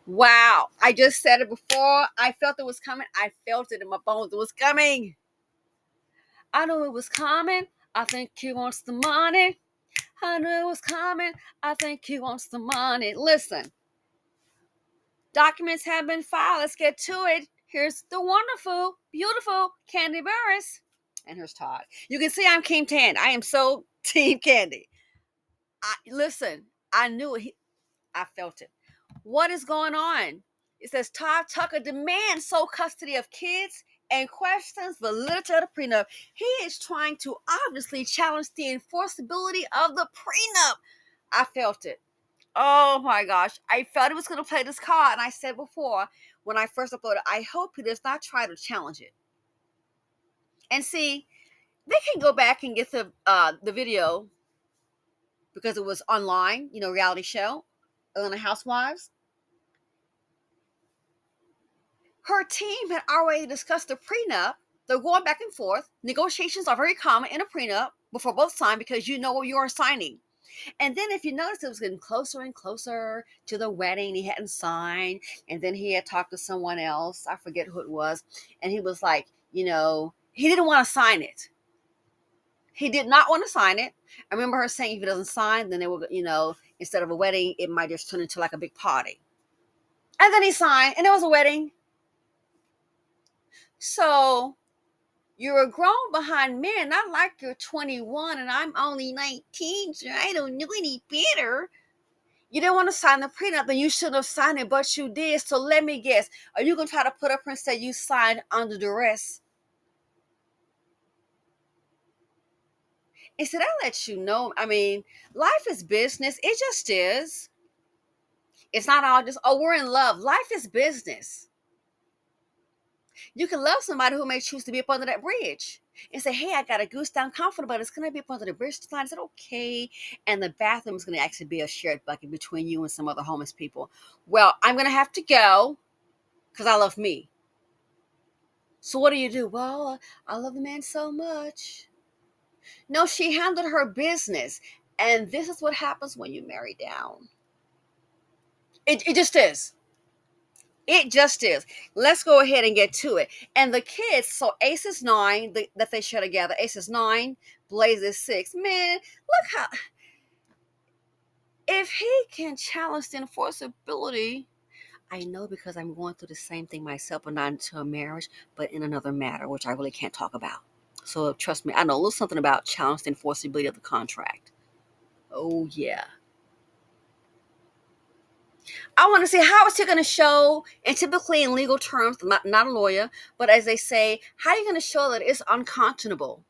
Wow. I just said it before. I felt it was coming. I felt it in my bones. It was coming. I knew it was coming. I think he wants the money. I knew it was coming. I think he wants the money. Listen, documents have been filed. Let's get to it. Here's the wonderful, beautiful Kandi Burruss. And here's Todd. You can see I'm Team Tan. I am so Team Kandi. Listen, I knew it. I felt it. What is going on? It says Todd Tucker demands sole custody of kids and questions validity of the prenup. He is trying to obviously challenge the enforceability of the prenup. I felt it. Oh my gosh. I felt it was going to play this card. And I said before, when I first uploaded, I hope he does not try to challenge it. And see, they can go back and get the video because it was online, reality show, Atlanta Housewives. Her team had already discussed the prenup. They're going back and forth. Negotiations are very common in a prenup before both sign because you know what you are signing. And then if you notice, it was getting closer and closer to the wedding. He hadn't signed. And then he had talked to someone else. I forget who it was. And he was like, he didn't want to sign it. He did not want to sign it. I remember her saying if he doesn't sign, then they will, instead of a wedding, it might just turn into like a big party. And then he signed, and it was a wedding. So you're a grown behind man, not like you're 21 and I'm only 19, so I don't know any better. You didn't want to sign the prenup, then you shouldn't have signed it, but you did. So let me guess, are you going to try to put up and say you signed under duress? Instead, I let you know, life is business. It just is. It's not all just, oh, we're in love. Life is business. You can love somebody who may choose to be up under that bridge and say, hey, I got a goose down comfortable, but it's going to be up under the bridge tonight. Is it okay? And the bathroom is going to actually be a shared bucket between you and some other homeless people. Well, I'm going to have to go because I love me. So what do? Well, I love the man so much. No, she handled her business. And this is what happens when you marry down. It just is. It just is. Let's go ahead and get to it. And the kids, so Ace is 9 that they share together. Ace is 9, Blaze is 6. Man, look how, if he can challenge the enforceability, I know because I'm going through the same thing myself, but not into a marriage, but in another matter, which I really can't talk about. So trust me, I know a little something about challenge the enforceability of the contract. Oh, yeah. I want to see how is he going to show, and typically in legal terms, not a lawyer, but as they say, how are you going to show that it's unconscionable?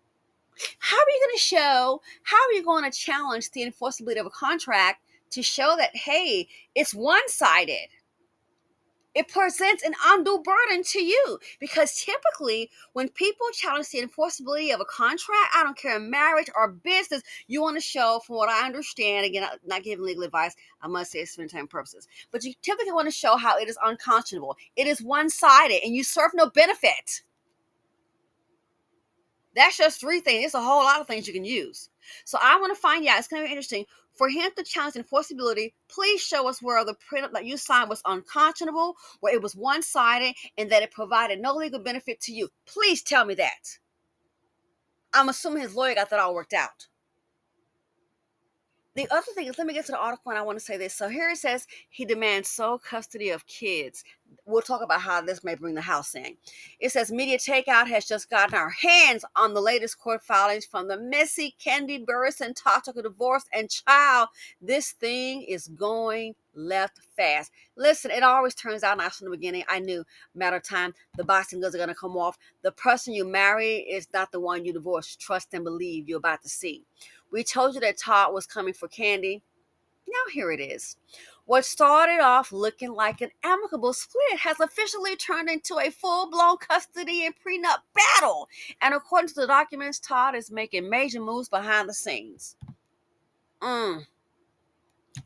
How are you going to show, how are you going to challenge the enforceability of a contract to show that, hey, it's one-sided? It presents an undue burden to you because typically when people challenge the enforceability of a contract, I don't care, marriage or business, you want to show, from what I understand, again, I'm not giving legal advice, I must say it's for entertainment purposes, but you typically want to show how it is unconscionable. It is one-sided and you serve no benefit. That's just 3 things. There's a whole lot of things you can use. So I want to find out, it's going to be interesting, for him to challenge enforceability, please show us where the prenup that you signed was unconscionable, where it was one-sided, and that it provided no legal benefit to you. Please tell me that. I'm assuming his lawyer got that all worked out. The other thing is, let me get to the article, and I want to say this. So here it says he demands sole custody of kids. We'll talk about how this may bring the House in. It says Media Takeout has just gotten our hands on the latest court filings from the messy Kandi Burruss and Todd Tucker divorce. And child, this thing is going left fast. Listen, it always turns out nice from the beginning. I knew, matter of time, the boxing gloves are going to come off. The person you marry is not the one you divorce. Trust and believe you're about to see. We told you that Todd was coming for Kandi. Now here it is. What started off looking like an amicable split has officially turned into a full-blown custody and prenup battle. And according to the documents, Todd is making major moves behind the scenes.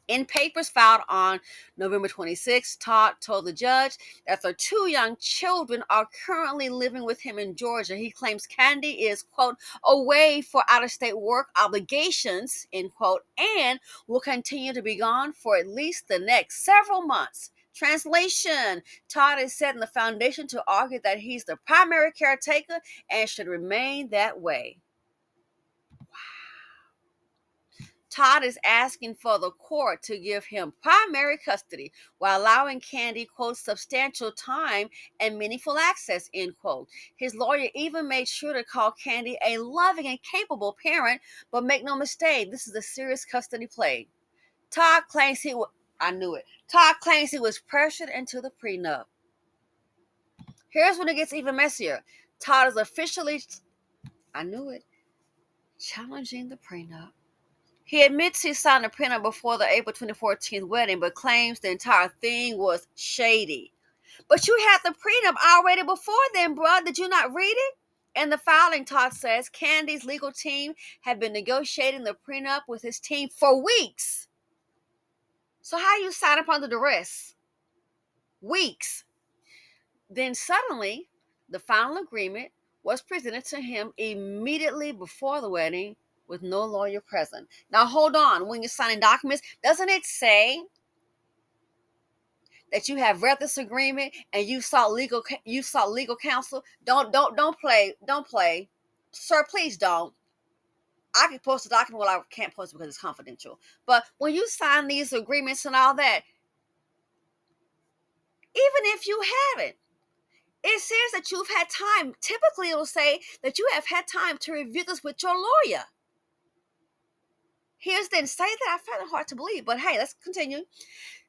In papers filed on November 26, Todd told the judge that their 2 young children are currently living with him in Georgia. He claims Kandi is, quote, away for out-of-state work obligations, end quote, and will continue to be gone for at least the next several months. Translation: Todd is setting the foundation to argue that he's the primary caretaker and should remain that way. Todd is asking for the court to give him primary custody while allowing Kandi, quote, substantial time and meaningful access, end quote. His lawyer even made sure to call Kandi a loving and capable parent, but make no mistake, this is a serious custody play. Todd claims Todd claims he was pressured into the prenup. Here's when it gets even messier. Todd is officially, challenging the prenup. He admits he signed a prenup before the April 2014 wedding, but claims the entire thing was shady. But you had the prenup already before then, bro. Did you not read it? In the filing, Todd says Kandi's legal team had been negotiating the prenup with his team for weeks. So how you sign up under duress? Weeks. Then suddenly, the final agreement was presented to him immediately before the wedding with no lawyer present. Now hold on, when you're signing documents, doesn't it say that you have read this agreement and you sought legal counsel? Don't play. Sir, please don't. I can post the document, well, I can't post it because it's confidential. But when you sign these agreements and all that, even if you haven't, it says that you've had time. Typically, it will say that you have had time to review this with your lawyer. Here's didn't say that. I found it hard to believe, but hey, let's continue.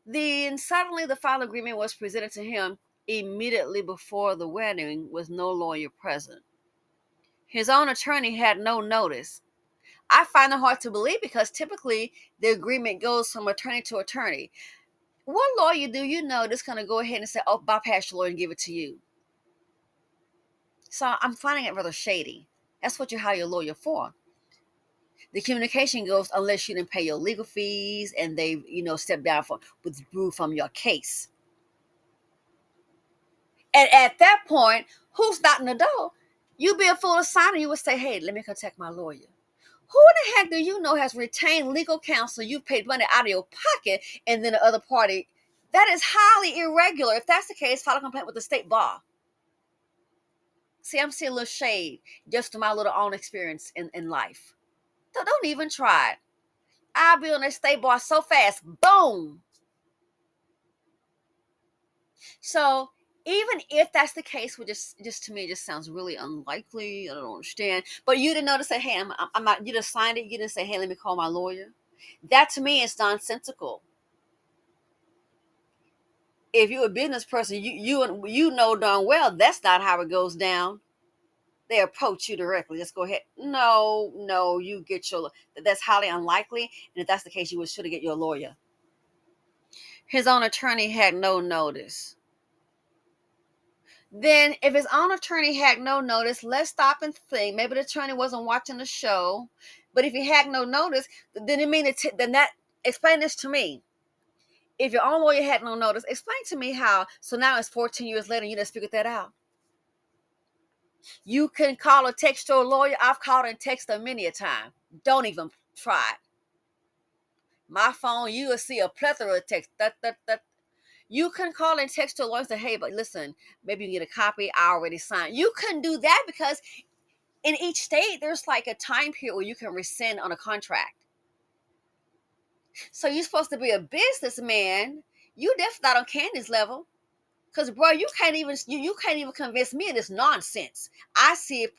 Then suddenly the final agreement was presented to him immediately before the wedding with no lawyer present. His own attorney had no notice. I find it hard to believe because typically the agreement goes from attorney to attorney. What lawyer do you know that's going to go ahead and say, oh, bypass your lawyer and give it to you? So I'm finding it rather shady. That's what you hire your lawyer for. The communication goes unless you didn't pay your legal fees and they, step down withdrew from your case. And at that point, who's knocking the door? You be a fool to sign and you would say, hey, let me contact my lawyer. Who in the heck do you know has retained legal counsel? You paid money out of your pocket and then the other party. That is highly irregular. If that's the case, file a complaint with the state bar. See, I'm seeing a little shade just to my little own experience in life. So don't even try it. I'll be on that state bar so fast. Boom. So even if that's the case, which just to me just sounds really unlikely. I don't understand. But you didn't notice that, hey, I'm not. You just signed it. You didn't say, hey, let me call my lawyer. That to me is nonsensical. If you're a business person, you know darn well that's not how it goes down. They approach you directly. Let's go ahead. No, you get your. That's highly unlikely. And if that's the case, you should get your lawyer. His own attorney had no notice. Then, if his own attorney had no notice, let's stop and think. Maybe the attorney wasn't watching the show. But if he had no notice, then it means explain this to me. If your own lawyer had no notice, explain to me how. So now it's 14 years later, and you just figured that out. You can call or text your lawyer. I've called and texted many a time. Don't even try it. My phone, you will see a plethora of texts. You can call and text your lawyer and say, hey, but listen, maybe you can get a copy. I already signed. You couldn't do that because in each state, there's like a time period where you can rescind on a contract. So you're supposed to be a businessman. You definitely not on Kandi's level. Because, bro, you can't even convince me of this nonsense. I see it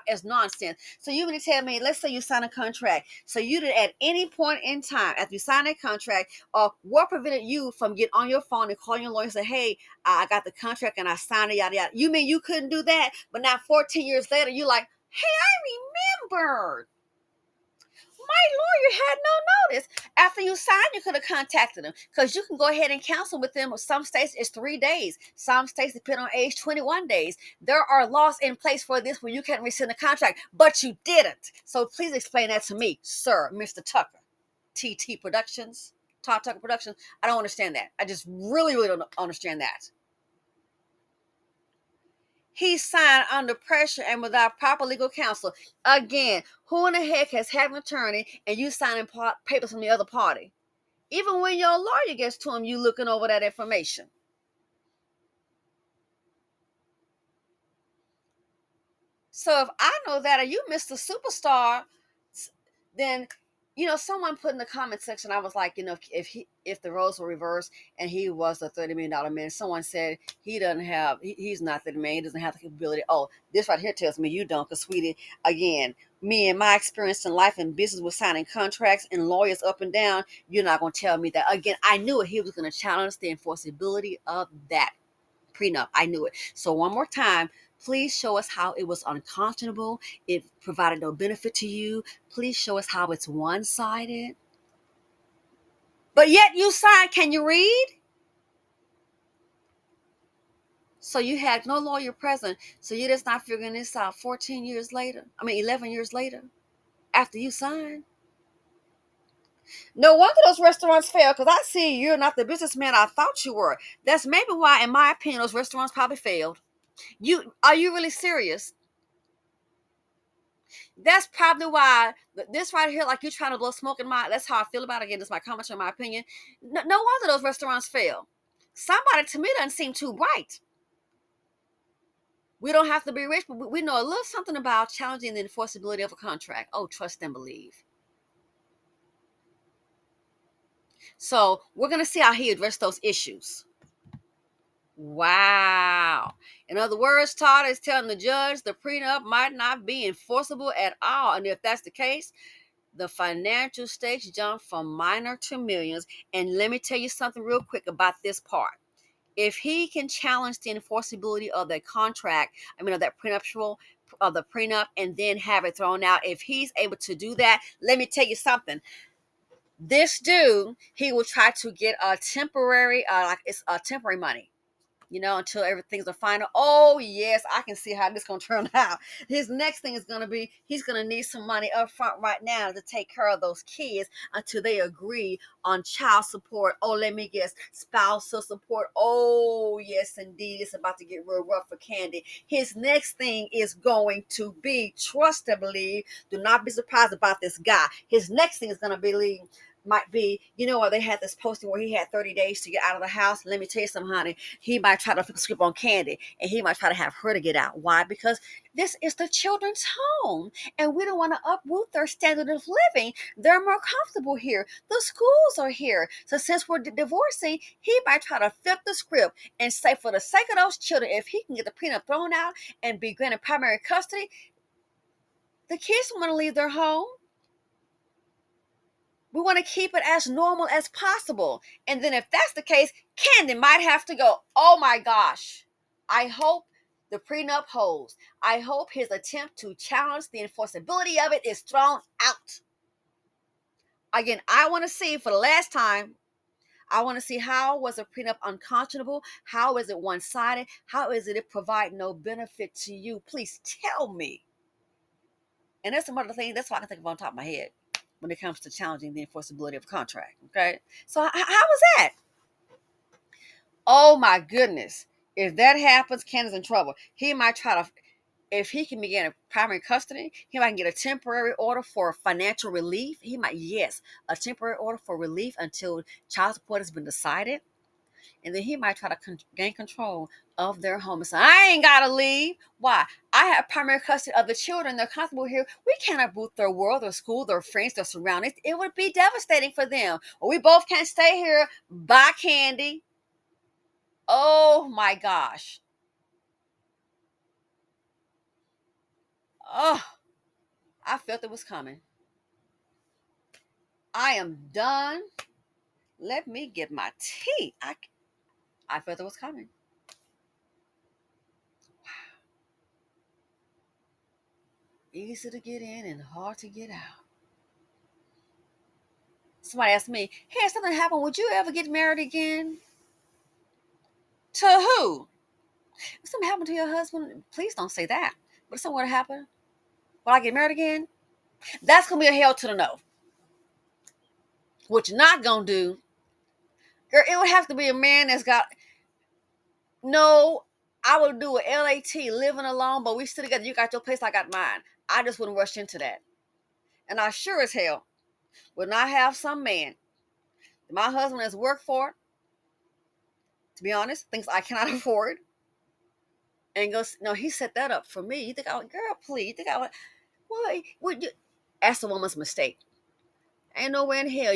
as nonsense. So you mean to tell me, let's say you sign a contract. So you did at any point in time after you sign that contract, or what prevented you from getting on your phone and calling your lawyer and say, hey, I got the contract and I signed it, yada, yada. You mean you couldn't do that? But now 14 years later, you're like, hey, I remembered. My lawyer had no notice. After you signed, you could have contacted them because you can go ahead and counsel with them. Some states it's 3 days. Some states depend on age 21 days. There are laws in place for this where you can't rescind a contract, but you didn't. So please explain that to me, sir, Mr. Tucker. TT Productions, Todd Tucker Productions. I don't understand that. I just really don't understand that. He signed under pressure and without proper legal counsel. Again, who in the heck has had an attorney and you signing papers from the other party? Even when your lawyer gets to him, you looking over that information. So if I know that, or you Mr. Superstar, then someone put in the comment section. I was like, if the roles were reversed and he was a $30 million man, someone said he's not the man. He doesn't have the capability. Oh, this right here tells me you don't, because sweetie, again, me and my experience in life and business with signing contracts and lawyers up and down, you're not going to tell me that. Again, I knew it. He was going to challenge the enforceability of that prenup. I knew it. So one more time, please show us how it was unconscionable. It provided no benefit to you. Please show us how it's one-sided. But yet you signed. Can you read? So you had no lawyer present. So you're just not figuring this out 11 years later after you signed. No wonder those restaurants fail, because I see you're not the businessman I thought you were. That's maybe why, in my opinion, those restaurants probably failed. Are you really serious? That's probably why this right here, like you trying to blow smoke in my, that's how I feel about it. Again, this is my comment, in my opinion. No wonder those restaurants fail. Somebody, to me, doesn't seem too bright. We don't have to be rich, but we know a little something about challenging the enforceability of a contract. Oh, trust and believe. So we're going to see how he addressed those issues. Wow. In other words, Todd is telling the judge the prenup might not be enforceable at all. And if that's the case, the financial stakes jump from minor to millions. And let me tell you something real quick about this part. If he can challenge the enforceability of the contract, of that prenuptial, of the prenup, and then have it thrown out, if he's able to do that, let me tell you something. This dude, he will try to get a temporary, it's a temporary money, until everything's a final. Oh, yes, I can see how this is going to turn out. His next thing is going to be, he's going to need some money up front right now to take care of those kids until they agree on child support. Oh, let me guess, spousal support. Oh, yes, indeed. It's about to get real rough for Kandi. His next thing is going to be, trust and believe, do not be surprised about this guy. His next thing is going to be, might be, what they had this posting where he had 30 days to get out of the house. Let me tell you something, honey. He might try to flip the script on Kandi, and he might try to have her to get out. Why? Because this is the children's home, and we don't want to uproot their standard of living. They're more comfortable here. The schools are here. So since we're divorcing, he might try to flip the script and say, for the sake of those children, if he can get the prenup thrown out and be granted primary custody, the kids want to leave their home. We want to keep it as normal as possible. And then if that's the case, Kandi might have to go. Oh my gosh. I hope the prenup holds. I hope his attempt to challenge the enforceability of it is thrown out. Again, I want to see, for the last time, I want to see, how was a prenup unconscionable? How is it one-sided? How is it provide no benefit to you? Please tell me. And that's some other thing. That's what I can think of on top of my head when it comes to challenging the enforceability of a contract. Okay. So how was that? Oh my goodness. If that happens, Kandi's in trouble. He might try to, if he can begin a primary custody, he might get a temporary order for financial relief. He might, yes, a temporary order for relief until child support has been decided. And then he might try to gain control of their home and say, I ain't got to leave. Why? I have primary custody of the children. They're comfortable here. We can't uproot their world, their school, their friends, their surroundings. It would be devastating for them. Or we both can't stay here. Bye, Kandi. Oh, my gosh. Oh, I felt it was coming. I am done. Let me get my tea. I felt it was coming. Easy to get in and hard to get out. Somebody asked me, hey, if something happened, would you ever get married again? To who? If something happened to your husband, please don't say that. But if something were to happen, will I get married again? That's going to be a hell to the no. What you're not going to do, girl, it would have to be a man that's got, no, I would do a LAT, living alone, but we still together. You got your place, I got mine. I just wouldn't rush into that. And I sure as hell would not have some man My husband has worked for it, to be honest, things I cannot afford. And goes, no, he set that up for me. You think I would, girl, please. You think I would, what? Would you? That's the woman's mistake. Ain't nowhere in hell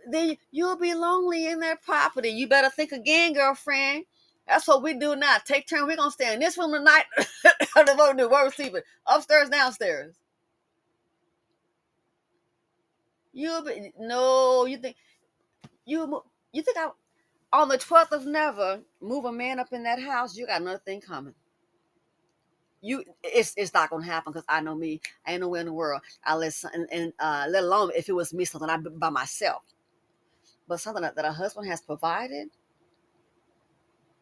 then you'll be lonely in that property. You better think again, girlfriend. That's what we do now. Take turn. We're gonna stay in this room tonight. What we do? Where we sleeping? Upstairs, downstairs. You'll be no. You think I on the 12th of never move a man up in that house? You got another thing coming. It's not gonna happen because I know me. I ain't nowhere in the world. I let alone if it was me, something I by myself, but something that a husband has provided.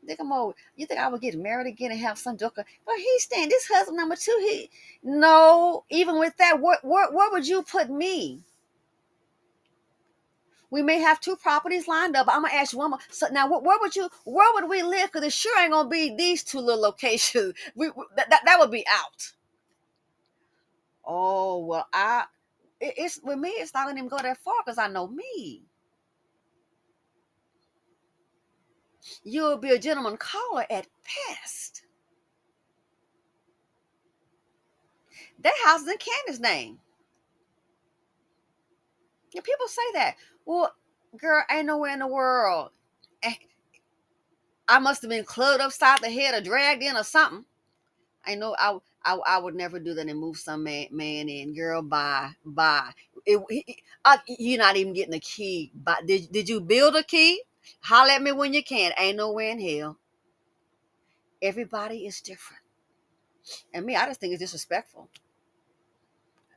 You think I would get married again and have some joker? But he's staying. This husband number two. No. Even with that, where would you put me? We may have two properties lined up. I'm gonna ask you one more. So now, where would we live? Because it sure ain't gonna be these two little locations. That would be out. Oh well, it's with me. It's not gonna even go that far because I know me. You'll be a gentleman caller at best. That house is in Candace's name. And people say that. Well, girl, ain't nowhere in the world. I must have been clubbed upside the head or dragged in or something. I know I would never do that and move some man in. Girl, bye. You're not even getting a key. But did you build a key? Holler at me when you can. Ain't nowhere in hell. Everybody is different. And me, I just think it's disrespectful.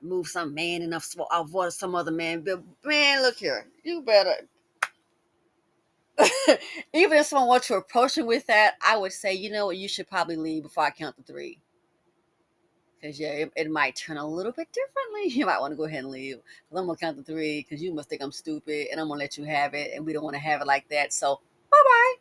Move some man and avoid some other man. But man, look here. You better. Even if someone wants to approach him with that, I would say, you know what, you should probably leave before I count to three. Because, yeah, it might turn a little bit differently. You might want to go ahead and leave. Because I'm going to count to three because you must think I'm stupid and I'm going to let you have it. And we don't want to have it like that. So, bye bye.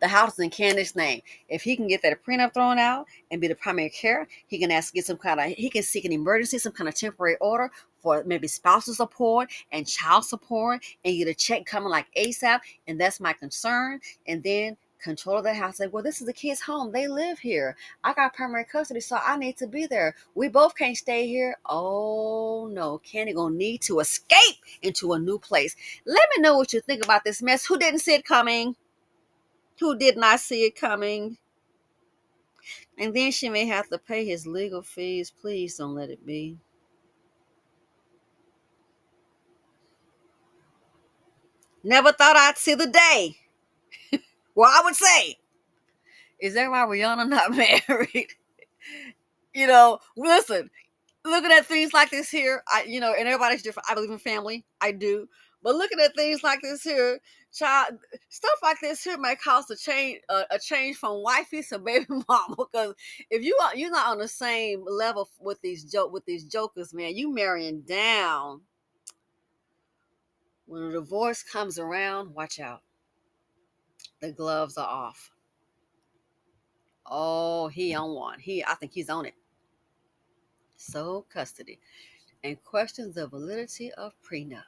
The house is in Candace's name. If he can get that prenup thrown out and be the primary care, he can ask to get he can seek an emergency, some kind of temporary order for maybe spousal support and child support and get a check coming like ASAP. And that's my concern. And then control of the house. Like, well, this is the kid's home. They live here. I got primary custody, so I need to be there. We both can't stay here. Oh no, Candy gonna need to escape into a new place. Let me know what you think about this mess. Who didn't see it coming? Who did not see it coming? And then she may have to pay his legal fees. Please don't let it be. Never thought I'd see the day. Well, I would say, is that why Rihanna not married? Listen, looking at things like this here, and everybody's different. I believe in family. I do. But looking at things like this here, child, stuff like this here may cause a change from wifey to baby mama. Because if you're not on the same level with these jokers, man, you marrying down. When a divorce comes around, watch out. The gloves are off. Oh, he on one. I think he's on it. Sole custody and questions the validity of prenup.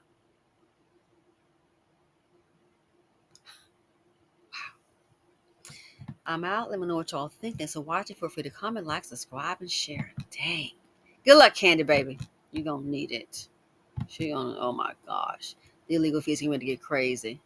I'm out. Let me know what y'all think. Thanks for watching. Feel free to comment, like, subscribe, and share. Dang. Good luck, Kandi, baby. You're going to need it. Oh my gosh. The illegal fees are going to get crazy.